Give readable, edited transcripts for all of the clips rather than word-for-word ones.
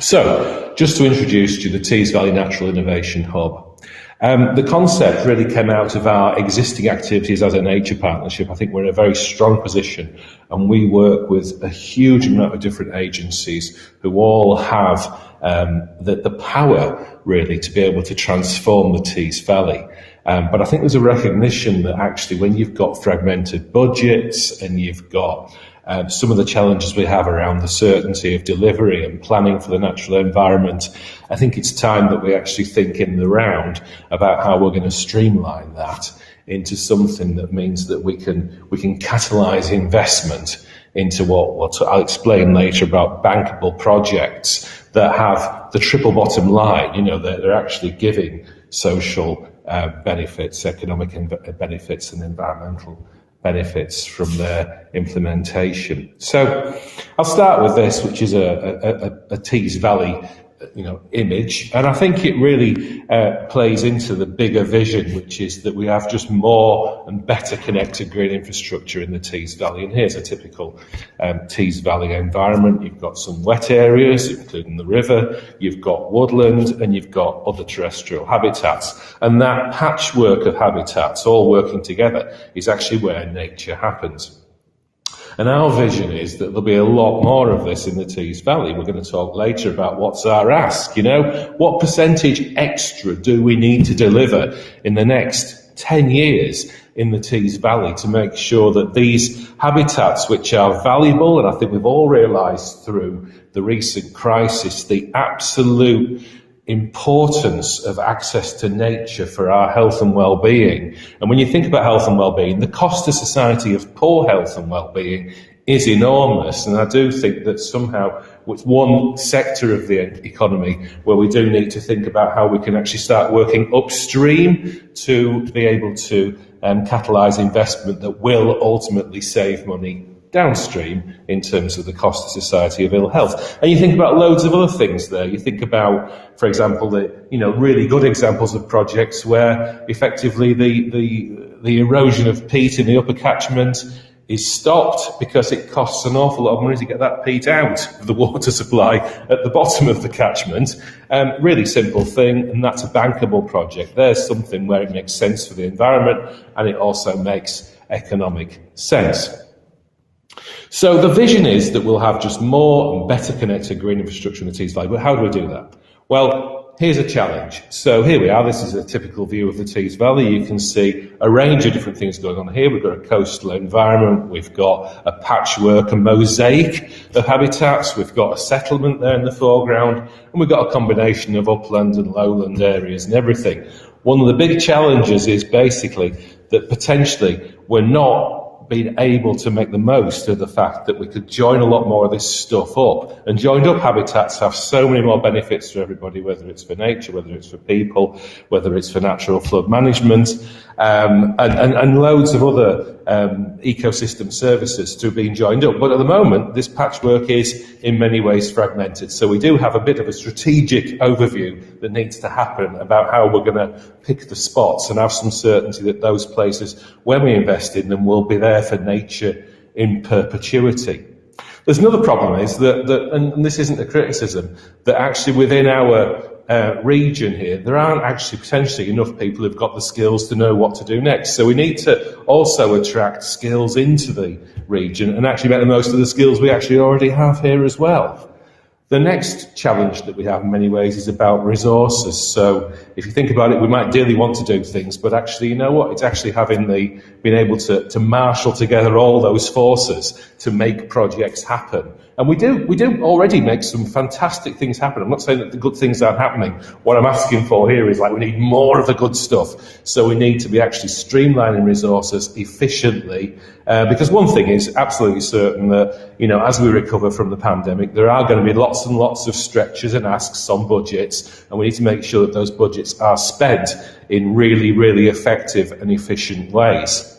So, just to introduce you the Tees Valley Natural Innovation Hub. The concept really came out of our existing activities as a nature partnership. I think we're in a very strong position, and we work with a huge amount of different agencies who all have the power really to be able to transform the Tees Valley. But I think there's a recognition that actually when you've got fragmented budgets and you've got some of the challenges we have around the certainty of delivery and planning for the natural environment, I think it's time that we actually think in the round about how we're going to streamline that into something that means that we can catalyse investment into what I'll explain later about bankable projects that have the triple bottom line. You know, they're actually giving social benefits, economic benefits and environmental benefits from their implementation. So I'll start with this, which is a Tees Valley image, and I think it really plays into the bigger vision, which is that we have just more and better connected green infrastructure in the Tees Valley. And here's a typical Tees Valley environment. You've got some wet areas, including the river, you've got woodland, and you've got other terrestrial habitats. And that patchwork of habitats all working together is actually where nature happens. And our vision is that there'll be a lot more of this in the Tees Valley. We're going to talk later about what's our ask, what percentage extra do we need to deliver in the next 10 years in the Tees Valley to make sure that these habitats, which are valuable, and I think we've all realised through the recent crisis, the absolute importance of access to nature for our health and well-being. And when you think about health and well-being, the cost to society of poor health and well-being is enormous. And I do think that somehow it's one sector of the economy where we do need to think about how we can actually start working upstream to be able to catalyse investment that will ultimately save money downstream in terms of the cost to society of ill health. And you think about loads of other things there. You think about, for example, the really good examples of projects where effectively the erosion of peat in the upper catchment is stopped because it costs an awful lot of money to get that peat out of the water supply at the bottom of the catchment. Really simple thing, and that's a bankable project. There's something where it makes sense for the environment and it also makes economic sense. So the vision is that we'll have just more and better connected green infrastructure in the Tees Valley. But how do we do that? Well, here's a challenge. So here we are. This is a typical view of the Tees Valley. You can see a range of different things going on here. We've got a coastal environment. We've got a patchwork, a mosaic of habitats. We've got a settlement there in the foreground. And we've got a combination of upland and lowland areas and everything. One of the big challenges is basically that potentially we're not being able to make the most of the fact that we could join a lot more of this stuff up. And joined up habitats have so many more benefits for everybody, whether it's for nature, whether it's for people, whether it's for natural flood management, and loads of other ecosystem services to being joined up. But at the moment, this patchwork is in many ways fragmented. So we do have a bit of a strategic overview that needs to happen about how we're going to pick the spots and have some certainty that those places, when we invest in them, will be there for nature in perpetuity. There's another problem is that and this isn't a criticism, that actually within our region here, there aren't actually potentially enough people who've got the skills to know what to do next. So we need to also attract skills into the region and actually make the most of the skills we actually already have here as well. The next challenge that we have in many ways is about resources. So if you think about it, we might dearly want to do things, but actually, you know what? It's actually being able to marshal together all those forces to make projects happen. And we do already make some fantastic things happen. I'm not saying that the good things aren't happening. What I'm asking for here is we need more of the good stuff. So we need to be actually streamlining resources efficiently. Because one thing is absolutely certain that, as we recover from the pandemic, there are going to be lots and lots of stretches and asks on budgets. And we need to make sure that those budgets are spent in really, really effective and efficient ways.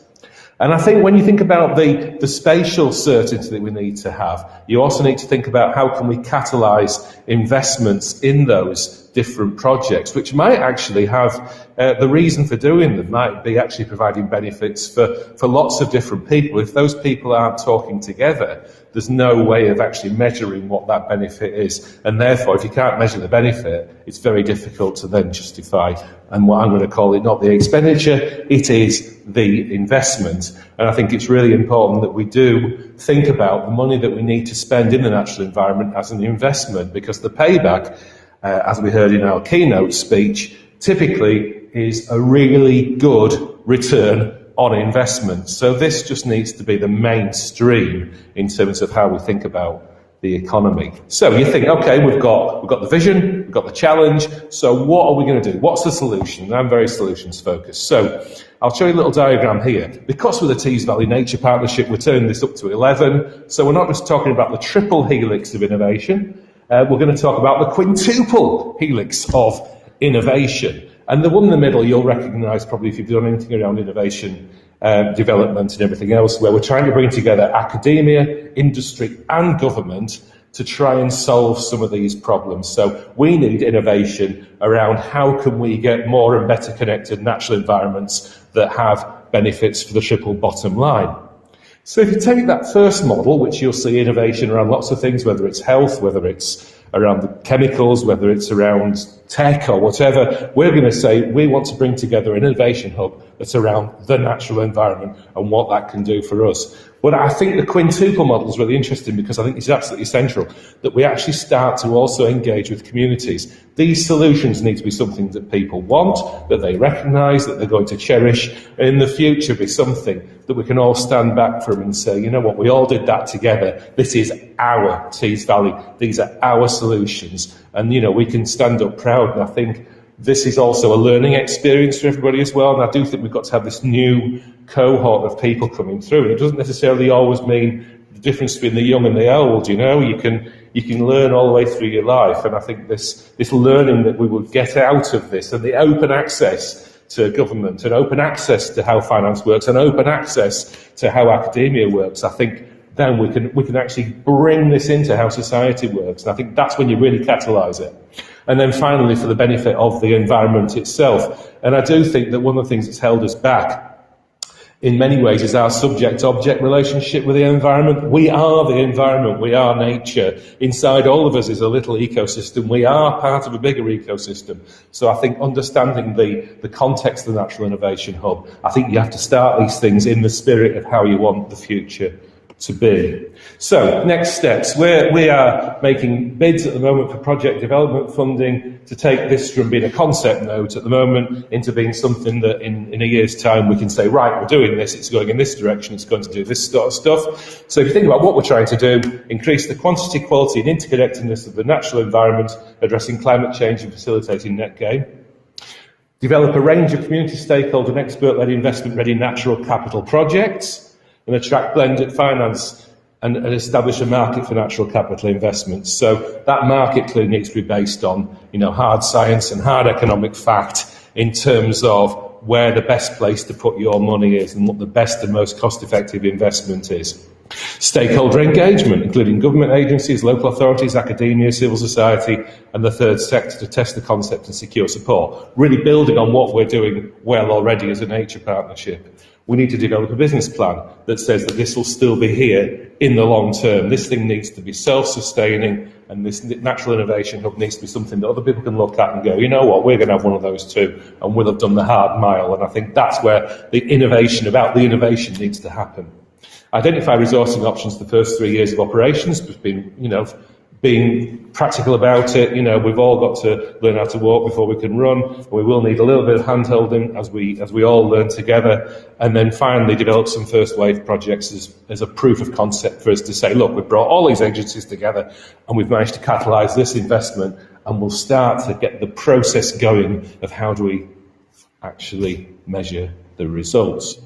And I think when you think about the spatial certainty that we need to have, you also need to think about how can we catalyse investments in those different projects, which might actually have the reason for doing them might be actually providing benefits for lots of different people. If those people aren't talking together, there's no way of actually measuring what that benefit is. And therefore, if you can't measure the benefit, it's very difficult to then justify, and what I'm going to call it, not the expenditure, it is the investment. And I think it's really important that we do think about the money that we need to spend in the natural environment as an investment, because the payback, as we heard in our keynote speech, typically is a really good return on investment. So this just needs to be the mainstream in terms of how we think about the economy. So you think, okay, we've got the vision, we've got the challenge, so what are we going to do? What's the solution? And I'm very solutions focused. So I'll show you a little diagram here. Because with the Tees Valley Nature Partnership, we're turning this up to 11. So we're not just talking about the triple helix of innovation, we're going to talk about the quintuple helix of innovation. And the one in the middle you'll recognise probably if you've done anything around innovation, development and everything else, where we're trying to bring together academia, industry and government to try and solve some of these problems. So we need innovation around how can we get more and better connected natural environments that have benefits for the triple bottom line. So if you take that first model, which you'll see innovation around lots of things, whether it's health, whether it's around the chemicals, whether it's around tech or whatever, we're going to say we want to bring together an innovation hub that's around the natural environment and what that can do for us. But I think the quintuple model is really interesting because I think it's absolutely central that we actually start to also engage with communities. These solutions need to be something that people want, that they recognise, that they're going to cherish, and in the future be something that we can all stand back from and say, you know what, we all did that together. This is our Tees Valley. These are our solutions. And, you know, we can stand up proud. And I think this is also a learning experience for everybody as well. And I do think we've got to have this new cohort of people coming through. And it doesn't necessarily always mean the difference between the young and the old. You know, you can learn all the way through your life. And I think this learning that we will get out of this, and the open access to government and open access to how finance works and open access to how academia works, I think then we can actually bring this into how society works. And I think that's when you really catalyse it. And then finally, for the benefit of the environment itself. And I do think that one of the things that's held us back in many ways is our subject-object relationship with the environment. We are the environment, we are nature. Inside all of us is a little ecosystem. We are part of a bigger ecosystem. So I think understanding the context of the Natural Innovation Hub, I think you have to start these things in the spirit of how you want the future to be. So, next steps. We are making bids at the moment for project development funding to take this from being a concept note at the moment into being something that in a year's time we can say, right, we're doing this, it's going in this direction, it's going to do this sort of stuff. So if you think about what we're trying to do, increase the quantity, quality and interconnectedness of the natural environment, addressing climate change and facilitating net gain. Develop a range of community stakeholder and expert-led investment-ready natural capital projects, and attract blended finance and establish a market for natural capital investments. So that market clearly needs to be based on, you know, hard science and hard economic fact in terms of where the best place to put your money is and what the best and most cost-effective investment is. Stakeholder engagement, including government agencies, local authorities, academia, civil society, and the third sector to test the concept and secure support. Really building on what we're doing well already as a nature partnership. We need to develop a business plan that says that this will still be here in the long term. This thing needs to be self-sustaining, and this Natural Innovation Hub needs to be something that other people can look at and go, you know what, we're going to have one of those too, and we'll have done the hard mile. And I think that's where the innovation about the innovation needs to happen. Identify resourcing options the first 3 years of operations, being practical about it. You know, we've all got to learn how to walk before we can run. We will need a little bit of hand-holding as we all learn together. And then finally develop some first wave projects as a proof of concept for us to say, look, we've brought all these agencies together and we've managed to catalyse this investment, and we'll start to get the process going of how do we actually measure the results.